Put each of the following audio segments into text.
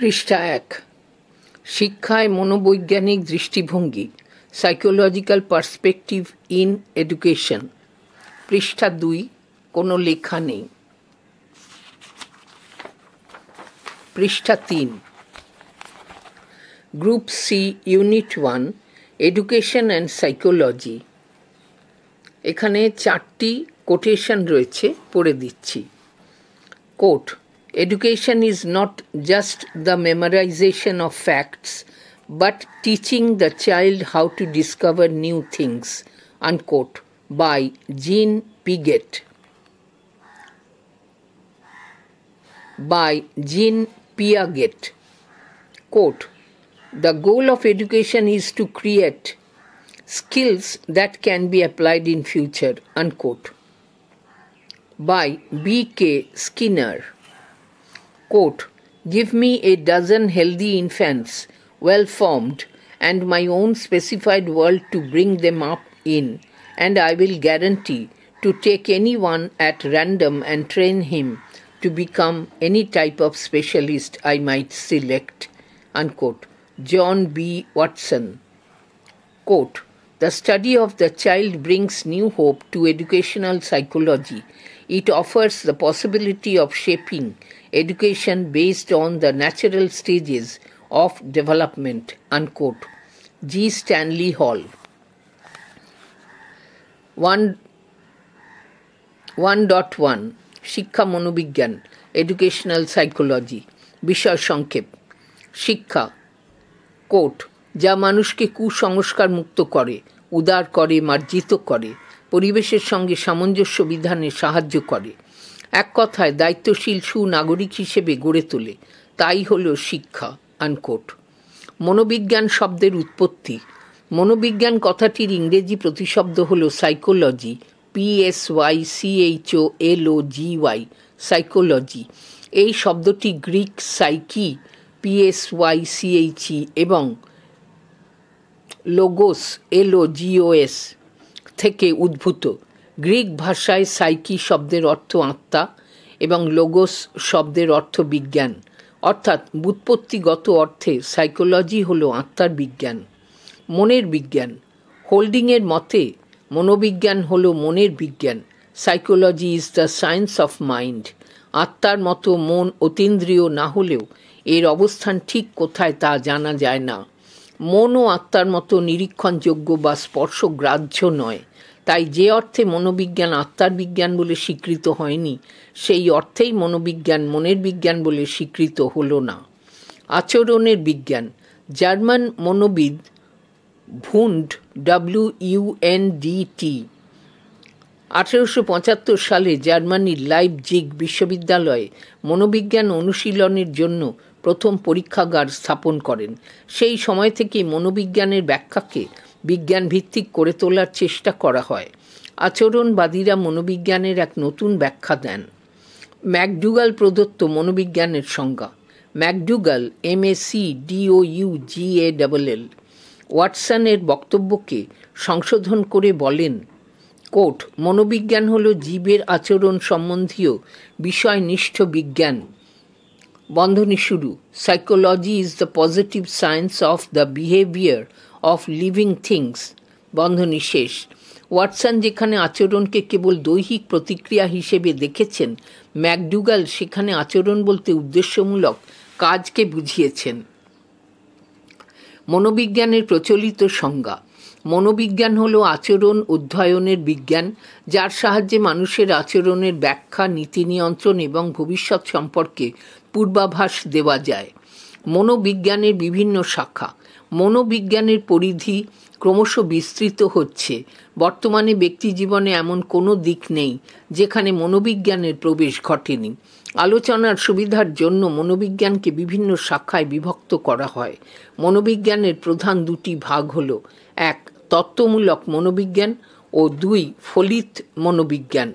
পৃষ্ঠা ১। শিক্ষায় মনোবৈজ্ঞানিক দৃষ্টিভঙ্গি, সাইকোলজিক্যাল পার্সপেক্টিভ ইন এডুকেশন। পৃষ্ঠা ২। কোনো লেখা নেই। পৃষ্ঠা ৩। Group C, unit 1, education and psychology. এখানে 4টি কোটেশন রয়েছে, পড়ে দিচ্ছি। Quote: Education is not just the memorization of facts, but teaching the child how to discover new things. Unquote. By Jean Piaget. By Jean Piaget. Quote: The goal of education is to create skills that can be applied in future. Unquote. By B.K. Skinner. Quote: Give me a dozen healthy infants, well-formed, and my own specified world to bring them up in, and I will guarantee to take anyone at random and train him to become any type of specialist I might select. Unquote. John B. Watson. Quote: The study of the child brings new hope to educational psychology. It offers the possibility of shaping education based on the natural stages of development. Unquote. G. Stanley Hall. 1.1 শিক্ষা মনোবিজ্ঞান, educational psychology. বিষয় সংক্ষেপ: শিক্ষা, coat, যা মানুষকে কুসংস্কার মুক্ত করে, উদার করে, মার্জিত করে, পরিবেশের সঙ্গে সামঞ্জস্য বিধানে সাহায্য করে, এক কথায় দায়িত্বশীল সুনাগরিক হিসেবে গড়ে তোলে, তাই হল শিক্ষা। আনকোট। মনোবিজ্ঞান শব্দের উৎপত্তি। মনোবিজ্ঞান কথাটির ইংরেজি প্রতিশব্দ হল সাইকোলজি, PSYCHOLOGY, সাইকোলজি। এই শব্দটি গ্রিক সাইকি, PSYCHE, এবং লোগোস, LOGOS থেকে উদ্ভূত। গ্রিক ভাষায় সাইকি শব্দের অর্থ আত্মা এবং লোগোস শব্দের অর্থ বিজ্ঞান, অর্থাৎ ব্যুৎপত্তিগত অর্থে সাইকোলজি হল আত্মার বিজ্ঞান, মনের বিজ্ঞান। হোল্ডিংয়ের মতে মনোবিজ্ঞান হল মনের বিজ্ঞান। Psychology is the science of mind. আত্মার মতো মন অতীন্দ্রিয় না হলেও এর অবস্থান ঠিক কোথায় তা জানা যায় না। মনও আত্মার মতো নিরীক্ষণযোগ্য বা স্পর্শগ্রাহ্য নয়। তাই যে অর্থে মনোবিজ্ঞান আত্মার বিজ্ঞান বলে স্বীকৃত হয়নি, সেই অর্থেই মনোবিজ্ঞান মনের বিজ্ঞান বলে স্বীকৃত হল না। আচরণের বিজ্ঞান। জার্মান মনোবিদ ভুন্ড, WUNDT, 1875 সালে জার্মানির লাইপজিগ বিশ্ববিদ্যালয়ে মনোবিজ্ঞান অনুশীলনের জন্য প্রথম পরীক্ষাগার স্থাপন করেন। সেই সময় থেকে মনোবিজ্ঞানের ব্যাখ্যাকে বিজ্ঞান ভিত্তিক করে তোলার চেষ্টা করা হয়। আচরণবাদীরা মনোবিজ্ঞানের এক নতুন ব্যাখ্যা দেন। ম্যাকডুগাল প্রদত্ত মনোবিজ্ঞানের সংজ্ঞা। ম্যাকডুগাল, MACDOUGALL, ওয়াটসনের বক্তব্যকে সংশোধন করে বলেন, কোট, মনোবিজ্ঞান হল জীবের আচরণ সম্বন্ধীয় বিষয়নিষ্ঠ বিজ্ঞান। বন্ধনী শুরু। Psychology is the positive science of the behaviour of living things. বন্ধনী শেষ। ওয়াটসন যেখানে আচরণকে কেবল দৈহিক প্রতিক্রিয়া হিসেবে দেখেছেন, ম্যাকডুগাল সেখানে আচরণ বলতে উদ্দেশ্যমূলক কাজকে বুঝিয়েছেন। মনোবিজ্ঞানের প্রচলিত সংজ্ঞা। মনোবিজ্ঞান হল আচরণ অধ্যয়নের বিজ্ঞান, যার সাহায্যে মানুষের আচরণের ব্যাখ্যা, নীতি নিয়ন্ত্রণ এবং ভবিষ্যৎ সম্পর্কে পূর্বাভাস দেওয়া যায়। মনোবিজ্ঞানের বিভিন্ন শাখা। মনোবিজ্ঞানের পরিধি ক্রমশ বিস্তৃত হচ্ছে। বর্তমানে ব্যক্তিজীবনে এমন কোনো দিক নেই যেখানে মনোবিজ্ঞানের প্রবেশ ঘটেনি। আলোচনার সুবিধার জন্য মনোবিজ্ঞানকে বিভিন্ন শাখায় বিভক্ত করা হয়। মনোবিজ্ঞানের প্রধান দুটি ভাগ হল: 1. তত্ত্বমূলক মনোবিজ্ঞান ও 2. ফলিত মনোবিজ্ঞান।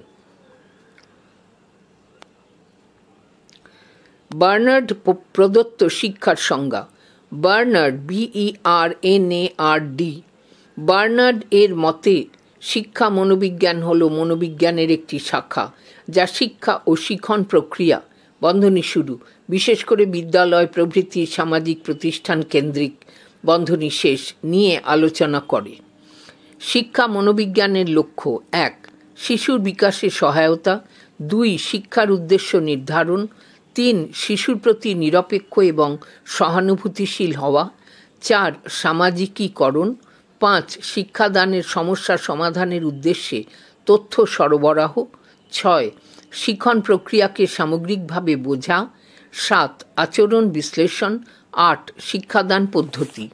বার্নার্ড প্রদত্ত শিক্ষার সংজ্ঞা। বার্নার্ড, BERNARD, বার্নার্ড এর মতে শিক্ষা মনোবিজ্ঞান হল মনোবিজ্ঞানের একটি শাখা, যা শিক্ষা ও শিখন প্রক্রিয়া, বন্ধনী শুরু, বিশেষ করে বিদ্যালয় প্রভৃতি সামাজিক প্রতিষ্ঠান কেন্দ্রিক বন্ধনী শেষ নিয়ে আলোচনা করে। শিক্ষা মনোবিজ্ঞানের লক্ষ্য: 1. শিশুর বিকাশে সহায়তা, 2. শিক্ষার উদ্দেশ্য নির্ধারণ, 3. শিশুর প্রতি নিরপেক্ষ এবং সহানুভূতিশীল হওয়া, 4. সামাজিকীকরণ, 5. শিক্ষাদানের সমস্যা সমাধানের উদ্দেশ্যে তথ্য সরবরাহ, 6. শিক্ষণ প্রক্রিয়াকে সামগ্রিকভাবে বোঝা, 7. আচরণ বিশ্লেষণ, 8. শিক্ষাদান পদ্ধতি।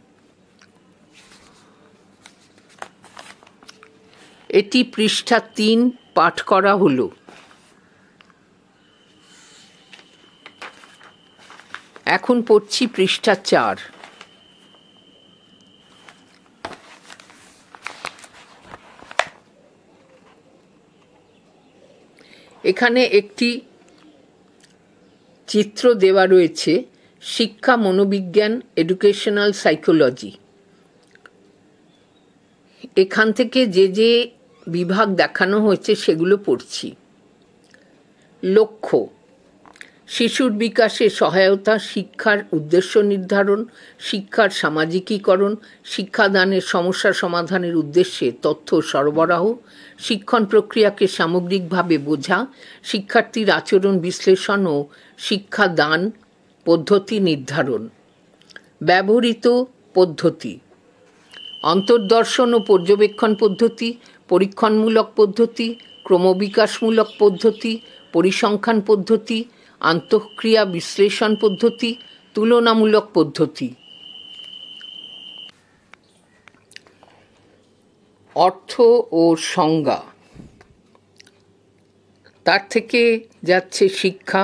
এটি পৃষ্ঠা 3 পাঠ করা হলো। এখন পড়ছি পৃষ্ঠা 4। এখানে একটি চিত্র দেওয়া রয়েছে, শিক্ষা মনোবিজ্ঞান, এডুকেশনাল সাইকোলজি। এখান থেকে যে যে বিভাগ দেখানো হয়েছে সেগুলো পড়ছি। লক্ষ্য: শিশুর বিকাশে সহায়তা, শিক্ষার উদ্দেশ্য নির্ধারণ, শিক্ষার সামাজিকীকরণ, শিক্ষাদানের সমস্যা সমাধানের উদ্দেশ্যে তথ্য সরবরাহ, শিক্ষণ প্রক্রিয়াকে সামগ্রিকভাবে বোঝা, শিক্ষার্থীর আচরণ বিশ্লেষণ ও শিক্ষাদান পদ্ধতি নির্ধারণ। ব্যবহৃত পদ্ধতি: অন্তর্দর্শন ও পর্যবেক্ষণ পদ্ধতি, পরীক্ষণমূলক পদ্ধতি, ক্রমবিকাশমূলক পদ্ধতি, পরিসংখ্যান পদ্ধতি, আন্তঃক্রিয়া বিশ্লেষণ পদ্ধতি, তুলনামূলক পদ্ধতি। অর্থ ও সংজ্ঞা: তার থেকে যাচ্ছে শিক্ষা,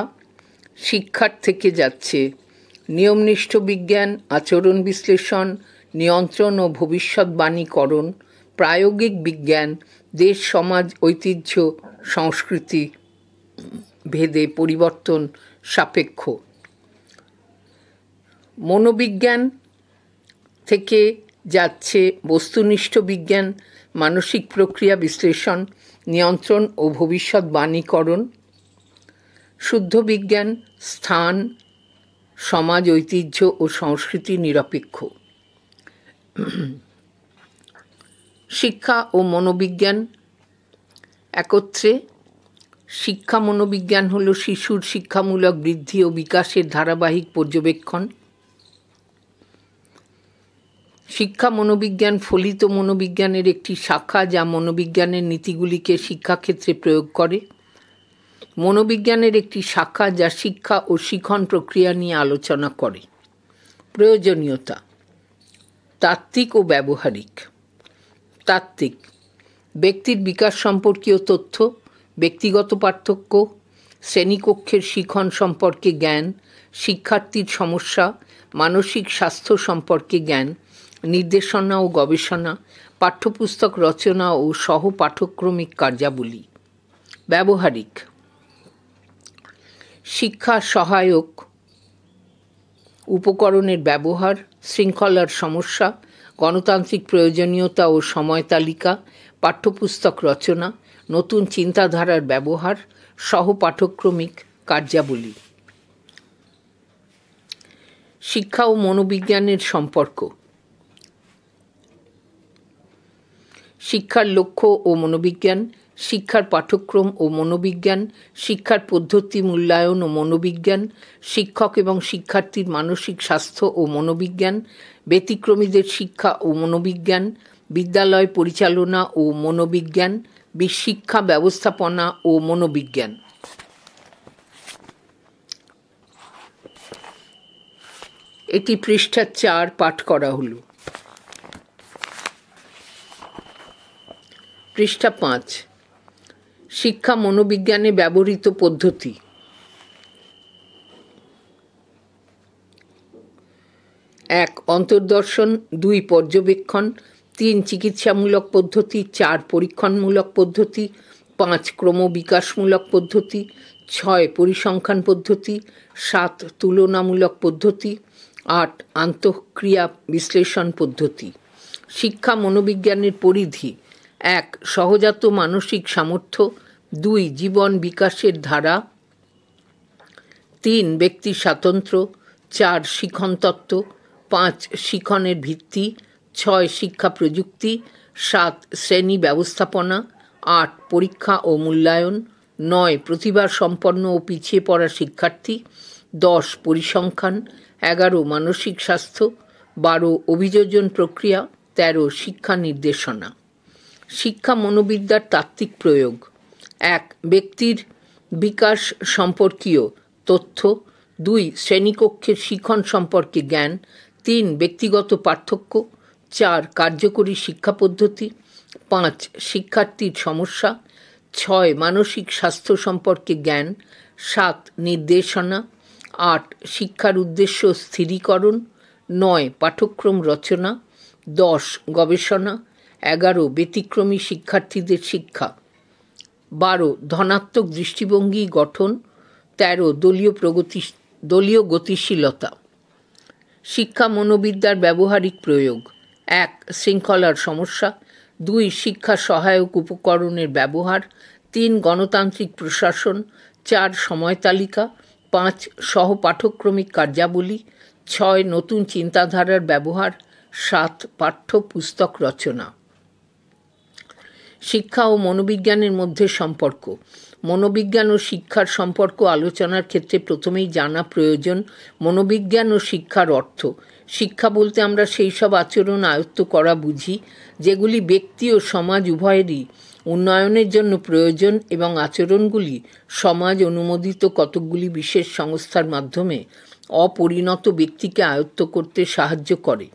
শিক্ষার থেকে যাচ্ছে নিয়মনিষ্ঠ বিজ্ঞান, আচরণ বিশ্লেষণ, নিয়ন্ত্রণ ও ভবিষ্যৎবাণীকরণ, প্রায়োগিক বিজ্ঞান, দেশ সমাজ ঐতিহ্য সংস্কৃতি ভেদে পরিবর্তন সাপেক্ষ। মনোবিজ্ঞান থেকে যাচ্ছে বস্তুনিষ্ঠ বিজ্ঞান, মানসিক প্রক্রিয়া বিশ্লেষণ, নিয়ন্ত্রণ ও ভবিষ্যৎবাণীকরণ। শুদ্ধ বিজ্ঞান, স্থান, সমাজ ঐতিহ্য ও সংস্কৃতি নিরপেক্ষ। শিক্ষা ও মনোবিজ্ঞান একত্রে। শিক্ষা মনোবিজ্ঞান হল শিশুর শিক্ষামূলক বৃদ্ধি ও বিকাশের ধারাবাহিক পর্যবেক্ষণ। শিক্ষা মনোবিজ্ঞান ফলিত মনোবিজ্ঞানের একটি শাখা, যা মনোবিজ্ঞানের নীতিগুলিকে শিক্ষাক্ষেত্রে প্রয়োগ করে। মনোবিজ্ঞানের একটি শাখা যা শিক্ষা ও শিক্ষণ প্রক্রিয়া নিয়ে আলোচনা করে। প্রয়োজনীয়তা: তাত্ত্বিক ও ব্যবহারিক। তাত্ত্বিক: ব্যক্তির বিকাশ সম্পর্কীয় তথ্য, ব্যক্তিগত পার্থক্য, শ্রেণীকক্ষের শিক্ষণ সম্পর্কে জ্ঞান, শিক্ষার্থীর সমস্যা, মানসিক স্বাস্থ্য সম্পর্কে জ্ঞান, নির্দেশনা ও গবেষণা, পাঠ্যপুস্তক রচনা ও সহ পাঠ্যক্রমিক কার্যাবলী। ব্যবহারিক: শিক্ষা সহায়ক উপকরণের ব্যবহার, শৃঙ্খলার সমস্যা, গণতান্ত্রিক প্রয়োজনীয়তা ও সময় তালিকা, পাঠ্যপুস্তক রচনা, নতুন চিন্তাধারার ব্যবহার, সহ পাঠ্যক্রমিক কার্যাবলী। শিক্ষা ও মনোবিজ্ঞানের সম্পর্ক: শিক্ষার লক্ষ্য ও মনোবিজ্ঞান, শিক্ষার পাঠ্যক্রম ও মনোবিজ্ঞান, শিক্ষার পদ্ধতি মূল্যায়ন ও মনোবিজ্ঞান, শিক্ষক এবং শিক্ষার্থীর মানসিক স্বাস্থ্য ও মনোবিজ্ঞান, ব্যতিক্রমীদের শিক্ষা ও মনোবিজ্ঞান, বিদ্যালয় পরিচালনা ও মনোবিজ্ঞান, শিক্ষা ব্যবস্থাপনা ও মনোবিজ্ঞান। এটি পৃষ্ঠা 4 পাঠ করা হলো। পৃষ্ঠা 5। শিক্ষা মনোবিজ্ঞানে ব্যবহৃত পদ্ধতি। 1. অন্তর্দর্শন, 2. পর্যবেক্ষণ, 3. চিকিৎসামূলক পদ্ধতি, 4. পরীক্ষণমূলক পদ্ধতি, 5. ক্রমবিকাশমূলক পদ্ধতি, 6. পরিসংখ্যান পদ্ধতি, 7. তুলনামূলক পদ্ধতি, 8. আন্তঃক্রিয়া বিশ্লেষণ পদ্ধতি। শিক্ষা মনোবিজ্ঞানের পরিধি: 1. সহজাত মানসিক সামর্থ্য, 2. জীবন বিকাশের ধারা, 3 ব্যক্তির স্বাতন্ত্র্য, 4 শিখন তত্ত্ব, 5 শিখনের ভিত্তি, 6 শিক্ষা প্রযুক্তি, 7 শ্রেণী ব্যবস্থাপনা, 8 পরীক্ষা ও মূল্যায়ন, 9 প্রতিভা সম্পন্ন ও পিছিয়ে পড়া শিক্ষার্থী, 10 পরিসংখ্যান, 11 মানসিক স্বাস্থ্য, 12 অভিযোজন প্রক্রিয়া, 13 শিক্ষা নির্দেশনা। শিক্ষা মনোবিদ্যার তাত্ত্বিক প্রয়োগ: 1 ব্যক্তির বিকাশ সম্পর্কীয় তথ্য, 2 শ্রেণীকক্ষের শিখন সম্পর্কে জ্ঞান, 3 ব্যক্তিগত পার্থক্য, 4 কার্যকরী শিক্ষা পদ্ধতি, 5 শিক্ষার্থীর সমস্যা, 6 মানসিক স্বাস্থ্য সম্পর্কে জ্ঞান, 7 নির্দেশনা, 8 শিক্ষার উদ্দেশ্য স্থিরীকরণ, 9 পাঠ্যক্রম রচনা, 10 গবেষণা, 11 ব্যতিক্রমী শিক্ষার্থীদের শিক্ষা, 12 ধনাত্মক দৃষ্টিভঙ্গি গঠন, 13 দলীয় গতিশীলতা। শিক্ষা মনোবিদ্যার ব্যবহারিক প্রয়োগ: 1 শৃঙ্খলার সমস্যা, 2 শিক্ষা সহায়ক উপকরণের ব্যবহার, 3 গণতান্ত্রিক প্রশাসন, 4 সময় তালিকা, 5 সহপাঠক্রমিক কার্যাবলী, 6 নতুন চিন্তাধারার ব্যবহার, 7 পাঠ্যপুস্তক রচনা। শিক্ষা ও মনোবিজ্ঞানের মধ্যে সম্পর্ক: মনোবিজ্ঞান ও শিক্ষার সম্পর্ক আলোচনার ক্ষেত্রে প্রথমেই জানা প্রয়োজন মনোবিজ্ঞান ও শিক্ষার অর্থ। শিক্ষা বলতে আমরা সেই সব আচরণ আয়ত্ত করা বুঝি যেগুলি ব্যক্তি ও সমাজ উভয়েরই উন্নয়নের জন্য প্রয়োজন এবং আচরণগুলি সমাজ অনুমোদিত কতকগুলি বিশেষ সংস্থার মাধ্যমে অপরিণত ব্যক্তিকে আয়ত্ত করতে সাহায্য করে।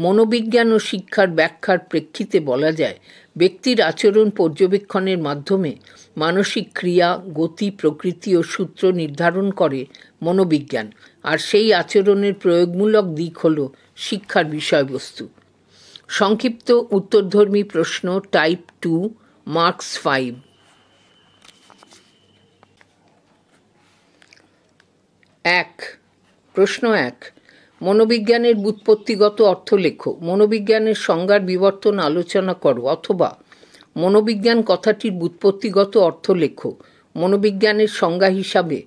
মনোবিজ্ঞান ও শিক্ষার ব্যাখ্যার প্রেক্ষিতে বলা যায় ব্যক্তির আচরণ পর্যবেক্ষণের মাধ্যমে মানসিক ক্রিয়া, গতি, প্রকৃতি ও সূত্র নির্ধারণ করে মনোবিজ্ঞান, আর সেই আচরণের প্রয়োগমূলক দিক হল শিক্ষার বিষয়বস্তু। সংক্ষিপ্ত উত্তরধর্মী প্রশ্ন টাইপ 2, মার্কস 5। 1 প্রশ্ন 1 মনোবিজ্ঞানের ব্যুৎপত্তিগত অর্থ লেখো। মনোবিজ্ঞানের সংজ্ঞার বিবর্তন আলোচনা করো, অথবা মনোবিজ্ঞান কথাটির ব্যুৎপত্তিগত অর্থ লেখো। মনোবিজ্ঞানের সংজ্ঞা হিসাবে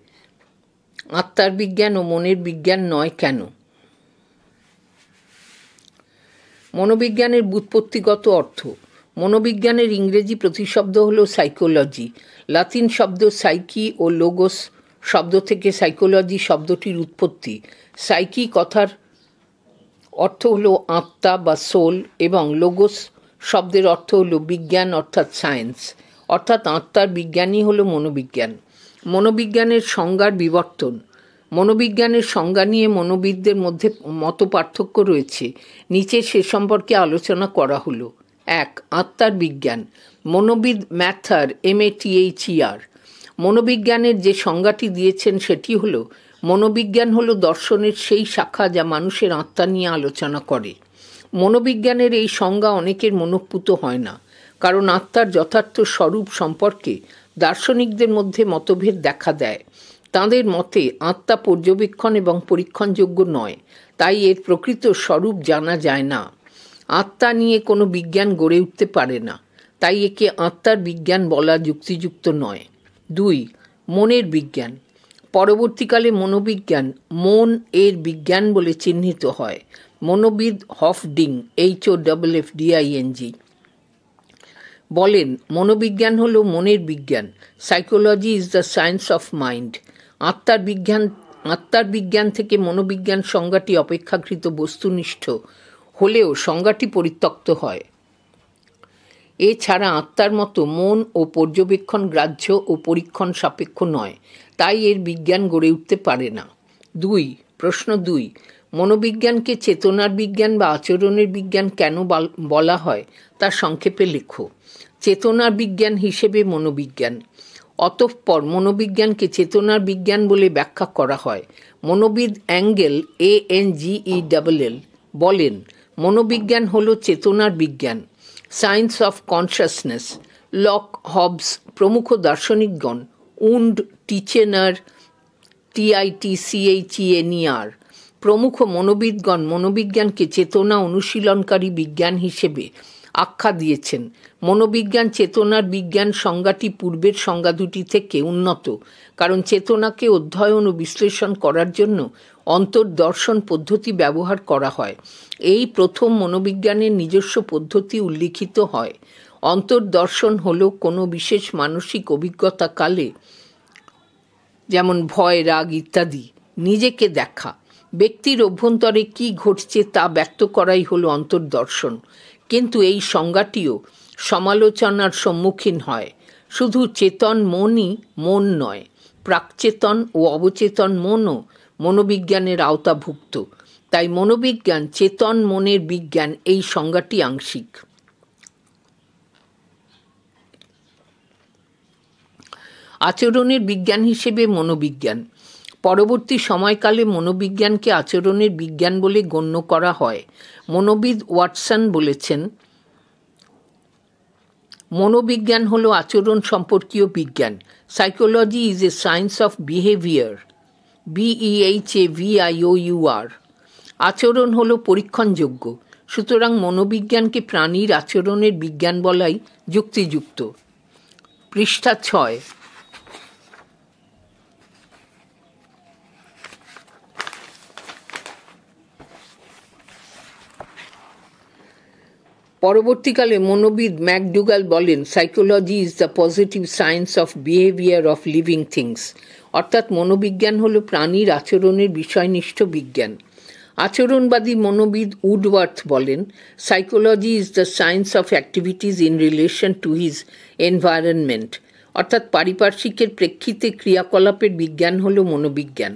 আত্মার বিজ্ঞান ও মনের বিজ্ঞান নয় কেন? মনোবিজ্ঞানের ব্যুৎপত্তিগত অর্থ: মনোবিজ্ঞানের ইংরেজি প্রতিশব্দ হল সাইকোলজি। লাতিন শব্দ সাইকি ও লোগোস শব্দ থেকে সাইকোলজি শব্দটির উৎপত্তি। সাইকি কথার অর্থ হল আত্মা বা সোল, এবং লোগোস শব্দের অর্থ হল বিজ্ঞান অর্থাৎ সায়েন্স, অর্থাৎ আত্মার বিজ্ঞানই হল মনোবিজ্ঞান। মনোবিজ্ঞানের সংজ্ঞার বিবর্তন: মনোবিজ্ঞানের সংজ্ঞা নিয়ে মনোবিদদের মধ্যে মত পার্থক্য রয়েছে, নিচে সে সম্পর্কে আলোচনা করা হলো। 1 আত্মার বিজ্ঞান। মনোবিদ ম্যাথার MATHER মনোবিজ্ঞানের যে সংজ্ঞাটি দিয়েছেন সেটি হলো মনোবিজ্ঞান হলো দর্শনের সেই শাখা যা মানুষের আত্মা নিয়ে আলোচনা করে। মনোবিজ্ঞানের এই সংজ্ঞা অনেকের মনঃপূত হয় না, কারণ আত্মার যথার্থ স্বরূপ সম্পর্কে দার্শনিকদের মধ্যে মতভেদ দেখা দেয়। তাঁদের মতে আত্মা পর্যবেক্ষণ এবং পরীক্ষণযোগ্য নয়, তাই এর প্রকৃত স্বরূপ জানা যায় না। আত্মা নিয়ে কোনো বিজ্ঞান গড়ে উঠতে পারে না, তাই একে আত্মার বিজ্ঞান বলা যুক্তিযুক্ত নয়। 2 মনের বিজ্ঞান। পরবর্তীকালে মনোবিজ্ঞান মন এর বিজ্ঞান বলে চিহ্নিত হয়। মনোবিদ হফডিং HOFFDING বলেন, মনোবিজ্ঞান হলো মনের বিজ্ঞান। Psychology is the science of mind. আত্মার বিজ্ঞান থেকে মনোবিজ্ঞান সংজ্ঞাটি অপেক্ষাকৃত বস্তুনিষ্ঠ হলেও সংজ্ঞাটি পরিত্যক্ত হয়। এছাড়া আত্মার মতো মন ও পর্যবেক্ষণ গ্রাহ্য ও পরীক্ষণ সাপেক্ষ নয়, তাই এর বিজ্ঞান গড়ে উঠতে পারে না। 2 প্রশ্ন 2 মনোবিজ্ঞানকে চেতনার বিজ্ঞান বা আচরণের বিজ্ঞান কেন বলা হয় তা সংক্ষেপে লেখো। চেতনার বিজ্ঞান হিসেবে মনোবিজ্ঞান। অতঃপর মনোবিজ্ঞানকে চেতনার বিজ্ঞান বলে ব্যাখ্যা করা হয়। মনোবিদ অ্যাঙ্গেল ANGELL বলেন, মনোবিজ্ঞান হলো চেতনার বিজ্ঞান, science of consciousness. Locke, Hobbes প্রমুখ দার্শনিকগণ, উন্ড, টিচেনার TITCHENER প্রমুখ মনোবিদগণ মনোবিজ্ঞানকে চেতনা অনুশীলনকারী বিজ্ঞান হিসেবে আখ্যা দিয়েছেন। মনোবিজ্ঞান চেতনার বিজ্ঞান সংজ্ঞাটি পূর্বের সংজ্ঞা দুটি থেকে উন্নত, কারণ চেতনাকে অধ্যয়ন ও বিশ্লেষণ করার জন্য অন্তর্দর্শন পদ্ধতি ব্যবহার করা হয়। এই প্রথম মনোবিজ্ঞানের নিজস্ব পদ্ধতি উল্লিখিত হয়। অন্তর্দর্শন হল কোনো বিশেষ মানসিক অভিজ্ঞতা কালে, যেমন ভয়, রাগ ইত্যাদি, নিজেকে দেখা। ব্যক্তির অভ্যন্তরে কি ঘটছে তা ব্যক্ত করাই হলো অন্তর্দর্শন। কিন্তু এই সংজ্ঞাটিও সমালোচনার সম্মুখীন হয়। শুধু চেতন মনই মন নয়, প্রাকচেতন ও অবচেতন মনও মনোবিজ্ঞানের আওতাভুক্ত। তাই মনোবিজ্ঞান চেতন মনের বিজ্ঞান, এই সংজ্ঞাটি আংশিক। আচরণের বিজ্ঞান হিসেবে মনোবিজ্ঞান। পরবর্তী সময়কালে মনোবিজ্ঞানকে আচরণের বিজ্ঞান বলে গণ্য করা হয়। মনোবিদ ওয়াটসন বলেছেন, মনোবিজ্ঞান হলো আচরণ সম্পর্কীয় বিজ্ঞান। Psychology is a science of behaviour, BEHAVIOUR। আচরণ হলো পরীক্ষণযোগ্য, সুতরাং মনোবিজ্ঞানকে প্রাণীর আচরণের বিজ্ঞান বলাই যুক্তিযুক্ত। পৃষ্ঠা 6। পরবর্তীকালে মনোবিদ ম্যাকডুগাল বলেন, psychology is the positive science of behaviour of living things. অর্থাৎ মনোবিজ্ঞান হল প্রাণীর আচরণের বিষয়নিষ্ঠ বিজ্ঞান। আচরণবাদী মনোবিদ উডওয়ার্থ বলেন, psychology is the science of activities in relation to his environment. অর্থাৎ পারিপার্শ্বিকের প্রেক্ষিতে ক্রিয়াকলাপের বিজ্ঞান হল মনোবিজ্ঞান।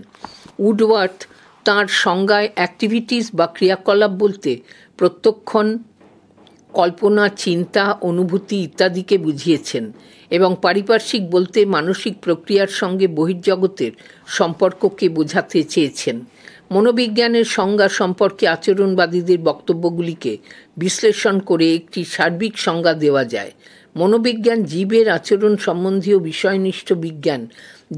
উডওয়ার্থ তাঁর সংজ্ঞায় অ্যাক্টিভিটিস বা ক্রিয়াকলাপ বলতে প্রত্যক্ষণ, কল্পনা, চিন্তা, অনুভূতি ইত্যাদিকে বুঝিয়েছেন, এবং পারিপার্শ্বিক বলতে মানসিক প্রক্রিয়ার সঙ্গে বহির্জগতের সম্পর্ককে বোঝাতে চেয়েছেন। মনোবিজ্ঞানের সংজ্ঞা সম্পর্কে আচরণবাদীদের বক্তব্যগুলিকে বিশ্লেষণ করে একটি সার্বিক সংজ্ঞা দেওয়া যায়। মনোবিজ্ঞান জীবের আচরণ সম্বন্ধীয় বিষয়নিষ্ঠ বিজ্ঞান,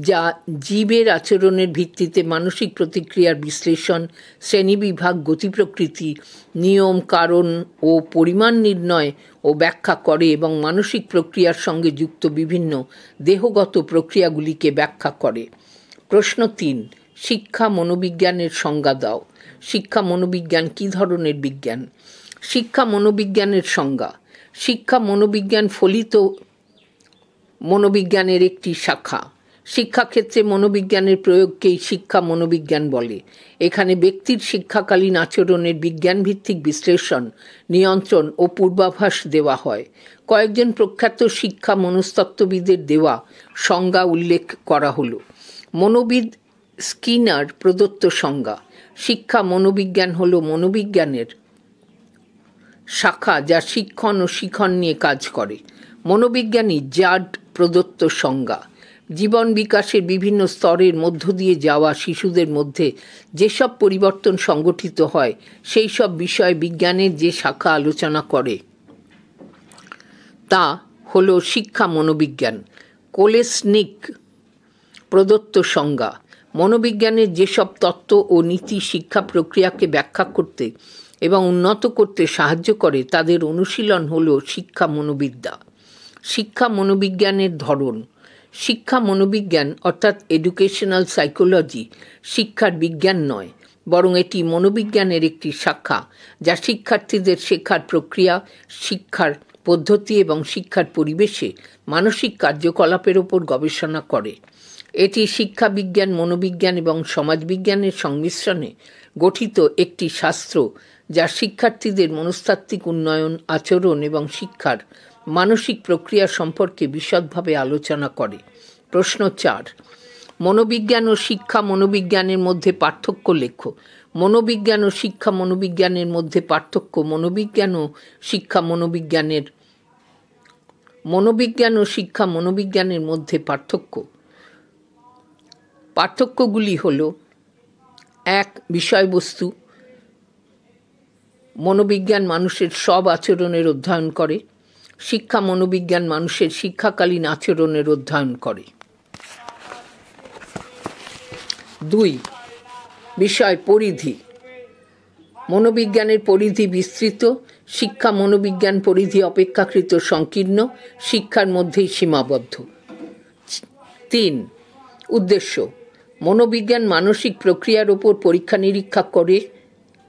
যা জীবের আচরণের ভিত্তিতে মানসিক প্রতিক্রিয়ার বিশ্লেষণ, শ্রেণীবিভাগ, গতি প্রকৃতি, নিয়ম, কারণ ও পরিমাণ নির্ণয় ও ব্যাখ্যা করে এবং মানসিক প্রক্রিয়ার সঙ্গে যুক্ত বিভিন্ন দেহগত প্রক্রিয়াগুলিকে ব্যাখ্যা করে। প্রশ্ন 3, শিক্ষা মনোবিজ্ঞানের সংজ্ঞা দাও। শিক্ষা মনোবিজ্ঞান কী ধরনের বিজ্ঞান? শিক্ষা মনোবিজ্ঞানের সংজ্ঞা। শিক্ষা মনোবিজ্ঞান ফলিত মনোবিজ্ঞানের একটি শাখা। শিক্ষাক্ষেত্রে মনোবিজ্ঞানের প্রয়োগকেই শিক্ষা মনোবিজ্ঞান বলে। এখানে ব্যক্তির শিক্ষাকালীন আচরণের বিজ্ঞানভিত্তিক বিশ্লেষণ, নিয়ন্ত্রণ ও পূর্বাভাস দেওয়া হয়। কয়েকজন প্রখ্যাত শিক্ষা মনস্তত্ত্ববিদের দেওয়া সংজ্ঞা উল্লেখ করা হলো। মনোবিদ স্কিনার প্রদত্ত সংজ্ঞা। শিক্ষা মনোবিজ্ঞান হলো মনোবিজ্ঞানের শাখা যা শিক্ষণ ও শিখন নিয়ে কাজ করে। মনোবিজ্ঞানী জাড প্রদত্ত সংজ্ঞা। জীবন বিকাশের বিভিন্ন স্তরের মধ্য দিয়ে যাওয়া শিশুদের মধ্যে যেসব পরিবর্তন সংগঠিত হয় সেই সব বিষয় বিজ্ঞানের যে শাখা আলোচনা করে তা হলো শিক্ষা মনোবিজ্ঞান। কোলেসনিক প্রদত্ত সংজ্ঞা। মনোবিজ্ঞানের যেসব তত্ত্ব ও নীতি শিক্ষা প্রক্রিয়াকে ব্যাখ্যা করতে এবং উন্নত করতে সাহায্য করে তাদের অনুশীলন হলো শিক্ষা মনোবিদ্যা। শিক্ষা মনোবিজ্ঞানের ধরন। শিক্ষা মনোবিজ্ঞান অর্থাৎ এডুকেশনাল সাইকোলজি শিক্ষার বিজ্ঞান নয়, বরং এটি মনোবিজ্ঞানের একটি শাখা যা শিক্ষার্থীদের শেখার প্রক্রিয়া, শিক্ষার পদ্ধতি এবং শিক্ষার পরিবেশে মানসিক কার্যকলাপের ওপর গবেষণা করে। এটি শিক্ষা বিজ্ঞান, মনোবিজ্ঞান এবং সমাজবিজ্ঞানের সংমিশ্রণে গঠিত একটি শাস্ত্র যা শিক্ষার্থীদের মনস্তাত্ত্বিক উন্নয়ন, আচরণ এবং শিক্ষার মানসিক প্রক্রিয়া সম্পর্কে বিশদভাবে আলোচনা করে। প্রশ্ন 4, মনোবিজ্ঞান ও শিক্ষা মনোবিজ্ঞানের মধ্যে পার্থক্য লেখো। মনোবিজ্ঞান ও শিক্ষা মনোবিজ্ঞানের মধ্যে পার্থক্য। মনোবিজ্ঞান ও শিক্ষা মনোবিজ্ঞানের মধ্যে পার্থক্য। পার্থক্যগুলি হল: 1, বিষয়বস্তু। মনোবিজ্ঞান মানুষের সব আচরণের অধ্যয়ন করে। শিক্ষা মনোবিজ্ঞান মানুষের শিক্ষাকালীন আচরণের অধ্যয়ন করে। 2, বিষয় পরিধি। মনোবিজ্ঞানের পরিধি বিস্তৃত, শিক্ষা মনোবিজ্ঞান পরিধি অপেক্ষাকৃত সংকীর্ণ, শিক্ষার মধ্যেই সীমাবদ্ধ। 3. উদ্দেশ্য: মনোবিজ্ঞান মানসিক প্রক্রিয়ার ওপর পরীক্ষা নিরীক্ষা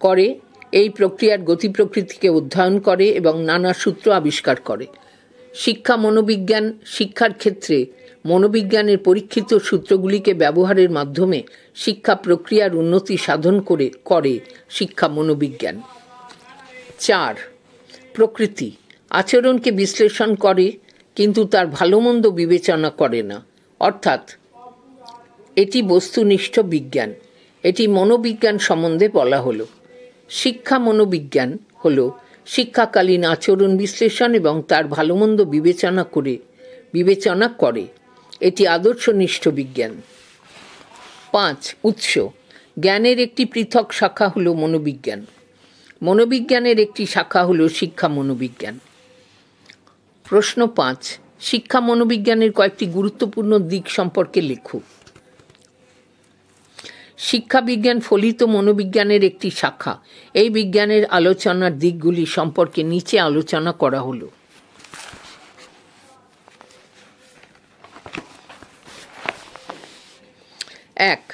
করে এই প্রক্রিয়ার গতি প্রকৃতিকে অধ্যয়ন করে এবং নানা সূত্র আবিষ্কার করে। শিক্ষা মনোবিজ্ঞান শিক্ষার ক্ষেত্রে মনোবিজ্ঞানের পরীক্ষিত সূত্রগুলিকে ব্যবহারের মাধ্যমে শিক্ষা প্রক্রিয়ার উন্নতি সাধন করে শিক্ষা মনোবিজ্ঞান। 4. প্রকৃতি আচরণকে বিশ্লেষণ করে কিন্তু তার ভালো মন্দ বিবেচনা করে না, অর্থাৎ এটি বস্তুনিষ্ঠ বিজ্ঞান। এটি মনোবিজ্ঞান সম্বন্ধে বলা হলো। শিক্ষা মনোবিজ্ঞান হলো শিক্ষাকালীন আচরণ বিশ্লেষণ এবং তার ভালো মন্দ বিবেচনা করে। এটি আদর্শনিষ্ঠ বিজ্ঞান। 5. উৎস: জ্ঞানের একটি পৃথক শাখা হলো মনোবিজ্ঞান। মনোবিজ্ঞানের একটি শাখা হলো শিক্ষা মনোবিজ্ঞান। প্রশ্ন 5. শিক্ষা মনোবিজ্ঞানের কয়েকটি গুরুত্বপূর্ণ দিক সম্পর্কে লেখো। শিক্ষা বিজ্ঞান ফলিত মনোবিজ্ঞানের একটি শাখা। এই বিজ্ঞানের আলোচনার দিকগুলি সম্পর্কে নিচে আলোচনা করা হলো। 1.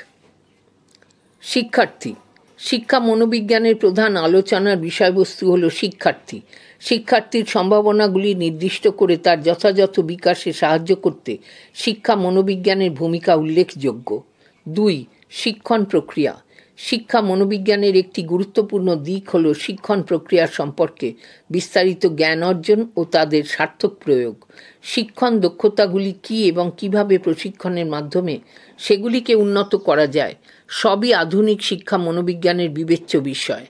শিক্ষার্থী। শিক্ষা মনোবিজ্ঞানের প্রধান আলোচনার বিষয়বস্তু হল শিক্ষার্থী। শিক্ষার্থীর সম্ভাবনাগুলি নির্দিষ্ট করে তার যথাযথ বিকাশে সাহায্য করতে শিক্ষা মনোবিজ্ঞানের ভূমিকা উল্লেখযোগ্য। 2. শিক্ষণ প্রক্রিয়া। শিক্ষা মনোবিজ্ঞানের একটি গুরুত্বপূর্ণ দিক হল শিক্ষণ প্রক্রিয়া সম্পর্কে বিস্তারিত জ্ঞান অর্জন ও তাদের সার্থক প্রয়োগ। শিক্ষণ দক্ষতাগুলি কী এবং কিভাবে প্রশিক্ষণের মাধ্যমে সেগুলিকে উন্নত করা যায়, সবই আধুনিক শিক্ষা মনোবিজ্ঞানের বিবেচ্য বিষয়।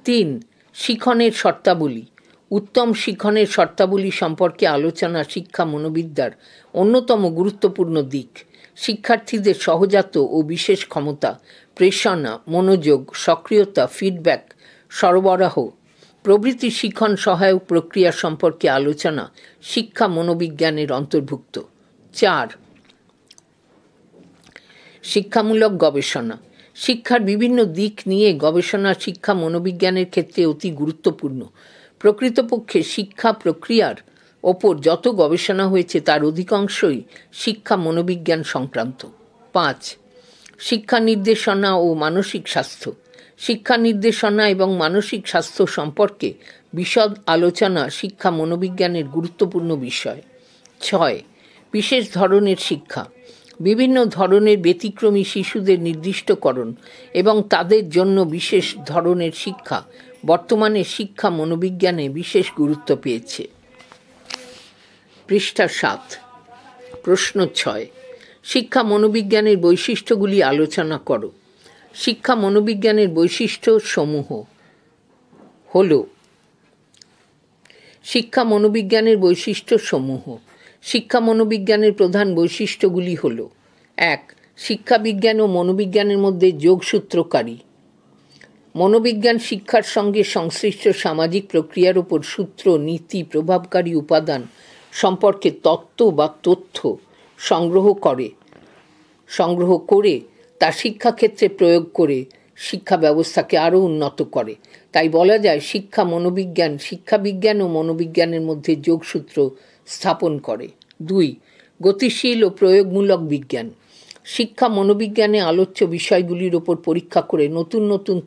3. শিক্ষণের শর্তাবলী। উত্তম শিক্ষণের শর্তাবলী সম্পর্কে আলোচনা শিক্ষা মনোবিদ্যার অন্যতম গুরুত্বপূর্ণ দিক। শিক্ষার্থীদের সহজাত ও বিশেষ ক্ষমতা, প্রেরণা, মনোযোগ, সক্রিয়তা, ফিডব্যাক সরবরাহ প্রভৃতি শিক্ষণ সহায়ক প্রক্রিয়া সম্পর্কে আলোচনা শিক্ষা মনোবিজ্ঞানের অন্তর্ভুক্ত। 4. শিক্ষামূলক গবেষণা। শিক্ষার বিভিন্ন দিক নিয়ে গবেষণা শিক্ষা মনোবিজ্ঞানের ক্ষেত্রে অতি গুরুত্বপূর্ণ। প্রকৃতপক্ষে শিক্ষা প্রক্রিয়ার ওপর যত গবেষণা হয়েছে তার অধিকাংশই শিক্ষা মনোবিজ্ঞান সংক্রান্ত। 5. শিক্ষা নির্দেশনা ও মানসিক স্বাস্থ্য। শিক্ষা নির্দেশনা এবং মানসিক স্বাস্থ্য সম্পর্কে বিশদ আলোচনা শিক্ষা মনোবিজ্ঞানের গুরুত্বপূর্ণ বিষয়। 6. বিশেষ ধরনের শিক্ষা। বিভিন্ন ধরনের ব্যতিক্রমী শিশুদের নির্দিষ্টকরণ এবং তাদের জন্য বিশেষ ধরনের শিক্ষা বর্তমানে শিক্ষা মনোবিজ্ঞানে বিশেষ গুরুত্ব পেয়েছে। পৃষ্ঠা 7। প্রশ্ন 6. শিক্ষা মনোবিজ্ঞানের বৈশিষ্ট্যগুলি আলোচনা করো। শিক্ষা মনোবিজ্ঞানের বৈশিষ্ট্য সমূহ হল: শিক্ষা মনোবিজ্ঞানের বৈশিষ্ট্য সমূহ। শিক্ষা মনোবিজ্ঞানের প্রধান বৈশিষ্ট্যগুলি হল: 1. শিক্ষা বিজ্ঞান ও মনোবিজ্ঞানের মধ্যে যোগসূত্রকারী। মনোবিজ্ঞান শিক্ষার সঙ্গে সংশ্লিষ্ট সামাজিক প্রক্রিয়ার উপর সূত্র, নীতি, প্রভাবকারী উপাদান সম্পর্কে তত্ত্ব বা তথ্য সংগ্রহ করে তা শিক্ষাক্ষেত্রে প্রয়োগ করে শিক্ষা ব্যবস্থাকে আরও উন্নত করে। তাই বলা যায় শিক্ষা বিজ্ঞান ও মনোবিজ্ঞানের মধ্যে যোগসূত্র স্থাপন করে। 2. গতিশীল ও প্রয়োগমূলক বিজ্ঞান। শিক্ষা মনোবিজ্ঞানে আলোচ্য বিষয়গুলির ওপর পরীক্ষা করে নতুন নতুন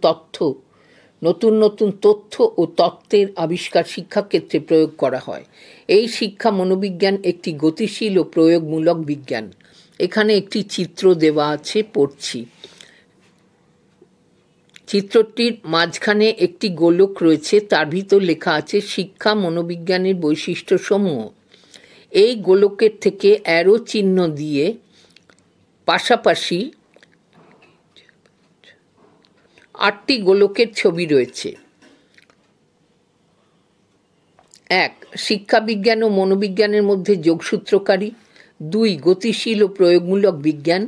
তথ্য ও তত্ত্বের আবিষ্কার শিক্ষাক্ষেত্রে প্রয়োগ করা হয়। এই শিক্ষা মনোবিজ্ঞান একটি গতিশীল ও প্রয়োগমূলক বিজ্ঞান। এখানে একটি চিত্র দেওয়া আছে, পড়ছি। চিত্রটির মাঝখানে একটি গোলক রয়েছে, তার ভিতর লেখা আছে শিক্ষা মনোবিজ্ঞানের বৈশিষ্ট্য সমূহ। এই গোলকের থেকে অ্যারো চিহ্ন দিয়ে পাশাপাশি 8টি গোলকের ছবি রয়েছে। 1. শিক্ষা বিজ্ঞান ও মনোবিজ্ঞানের মধ্যে যোগসূত্রকারী। 2. গতিশীল ও প্রয়োগমূলক বিজ্ঞান।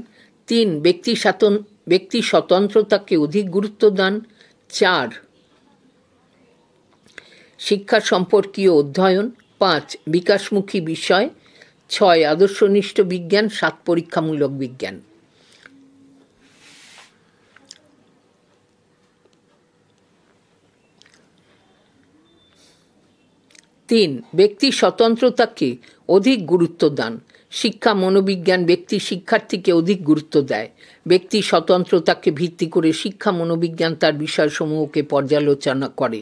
3. ব্যক্তি স্বতন্ত্রতাকে অধিক গুরুত্ব দান। 4. শিক্ষা সম্পর্কীয় অধ্যয়ন। 5. বিকাশমুখী বিষয়। 6. আদর্শনিষ্ঠ বিজ্ঞান। 7. পরীক্ষামূলক বিজ্ঞান। 3. ব্যক্তি স্বতন্ত্রতাকে অধিক গুরুত্ব দান। শিক্ষা মনোবিজ্ঞান ব্যক্তি শিক্ষার্থীকে অধিক গুরুত্ব দেয়। ব্যক্তি স্বতন্ত্রতাকে ভিত্তি করে শিক্ষা মনোবিজ্ঞান তার বিষয়সমূহকে পর্যালোচনা করে।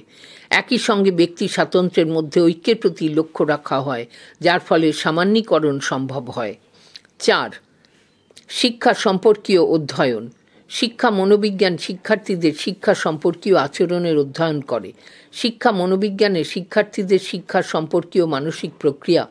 একই সঙ্গে ব্যক্তি স্বাতন্ত্র্যের মধ্যে ঐক্যের প্রতি লক্ষ্য রাখা হয়, যার ফলে সামান্যীকরণ সম্ভব হয়। 4. শিক্ষা সম্পর্কীয় অধ্যয়ন। শিক্ষা মনোবিজ্ঞান শিক্ষার্থীদের শিক্ষা সম্পর্কীয় আচরণের অধ্যয়ন করে। শিক্ষা মনোবিজ্ঞানে শিক্ষার্থীদের শিক্ষা সম্পর্কীয় মানসিক প্রক্রিয়া,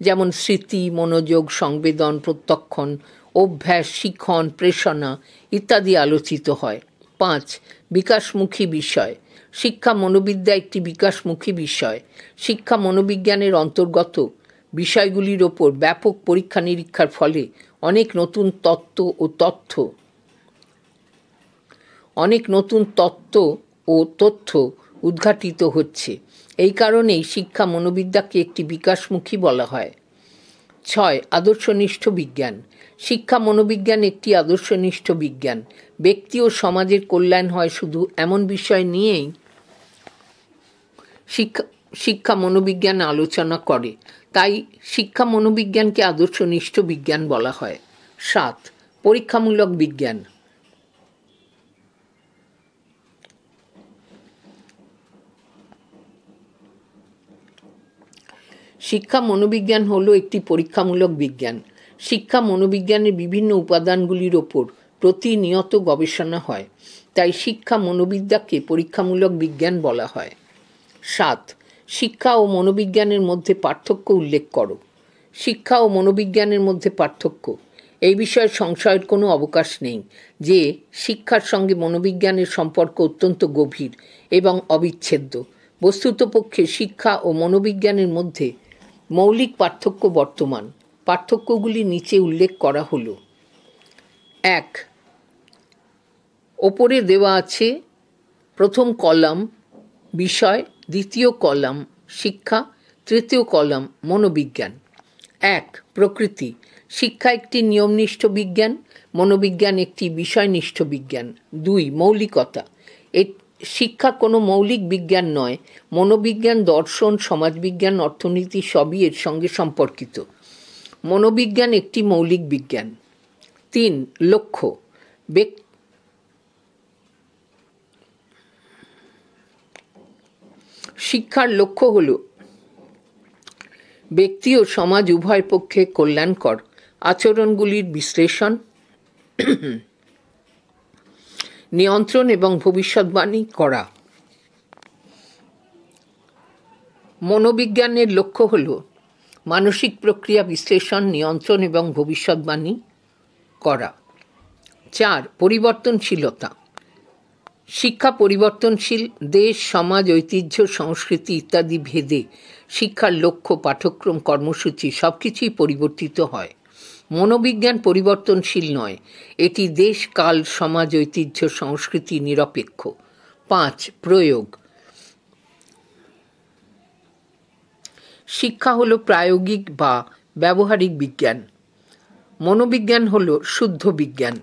যেমন স্মৃতি, মনোযোগ, সংবেদন, প্রত্যক্ষণ, অভ্যাস, শিখন, প্রেষণা ইত্যাদি আলোচিত হয়। 5. বিকাশমুখী বিষয়। শিক্ষা মনোবিদ্যা একটি বিকাশমুখী বিষয়। শিক্ষা মনোবিজ্ঞানের অন্তর্গত বিষয়গুলির ওপর ব্যাপক পরীক্ষা নিরীক্ষার ফলে অনেক নতুন তথ্য উদ্ঘাটিত হচ্ছে। এই কারণেই শিক্ষা মনোবিদ্যাকে একটি বিকাশমুখী বলা হয়। 6. আদর্শনিষ্ঠ বিজ্ঞান। শিক্ষা মনোবিজ্ঞান একটি আদর্শনিষ্ঠ বিজ্ঞান। ব্যক্তি ও সমাজের কল্যাণ হয় শুধু এমন বিষয় নিয়েই শিক্ষা মনোবিজ্ঞান আলোচনা করে, তাই শিক্ষা মনোবিজ্ঞানকে আদর্শনিষ্ঠ বিজ্ঞান বলা হয়। 7. পরীক্ষামূলক বিজ্ঞান। শিক্ষা মনোবিজ্ঞান হলো একটি পরীক্ষামূলক বিজ্ঞান। শিক্ষা মনোবিজ্ঞানের বিভিন্ন উপাদানগুলির ওপর প্রতিনিয়ত গবেষণা হয়, তাই শিক্ষা মনোবিদ্যাকে পরীক্ষামূলক বিজ্ঞান বলা হয়। 7. শিক্ষা ও মনোবিজ্ঞানের মধ্যে পার্থক্য উল্লেখ করো। শিক্ষা ও মনোবিজ্ঞানের মধ্যে পার্থক্য। এই বিষয়ে সংশয়ের কোনো অবকাশ নেই যে শিক্ষার সঙ্গে মনোবিজ্ঞানের সম্পর্ক অত্যন্ত গভীর এবং অবিচ্ছেদ্য। বস্তুতপক্ষে শিক্ষা ও মনোবিজ্ঞানের মধ্যে মৌলিক পার্থক্য বর্তমান। পার্থক্যগুলি নিচে উল্লেখ করা হলো। 1. ওপরে দেওয়া আছে প্রথম কলাম বিষয়, দ্বিতীয় কলাম শিক্ষা, তৃতীয় কলাম মনোবিজ্ঞান। 1. প্রকৃতি। শিক্ষা একটি নিয়মনিষ্ঠ বিজ্ঞান, মনোবিজ্ঞান একটি বিষয়নিষ্ঠ বিজ্ঞান। 2. মৌলিকতা। শিক্ষা কোনো মৌলিক বিজ্ঞান নয়। মনোবিজ্ঞান, দর্শন, সমাজবিজ্ঞান, অর্থনীতি সবই এর সঙ্গে সম্পর্কিত। মনোবিজ্ঞান একটি মৌলিক বিজ্ঞান। 3. লক্ষ্য। শিক্ষার লক্ষ্য হল ব্যক্তি ও সমাজ উভয় পক্ষে কল্যাণকর আচরণগুলির বিশ্লেষণ, নিয়ন্ত্রণ এবং ভবিষ্যৎবাণী করা। মনোবিজ্ঞানের লক্ষ্য হল মানসিক প্রক্রিয়া বিশ্লেষণ, নিয়ন্ত্রণ এবং ভবিষ্যৎবাণী করা। 4. পরিবর্তনশীলতা। শিক্ষা পরিবর্তনশীল। দেশ, সমাজ, ঐতিহ্য, সংস্কৃতি ইত্যাদি ভেদে শিক্ষার লক্ষ্য, পাঠ্যক্রম, কর্মসূচি সবকিছুই পরিবর্তিত হয়। মনোবিজ্ঞান পরিবর্তনশীল নয়, এটি দেশ, কাল, সমাজ, ঐতিহ্য, সংস্কৃতি নিরপেক্ষ। 5. প্রয়োগ। শিক্ষা হলো প্রায়োগিক বা ব্যবহারিক বিজ্ঞান। মনোবিজ্ঞান হলো শুদ্ধ বিজ্ঞান।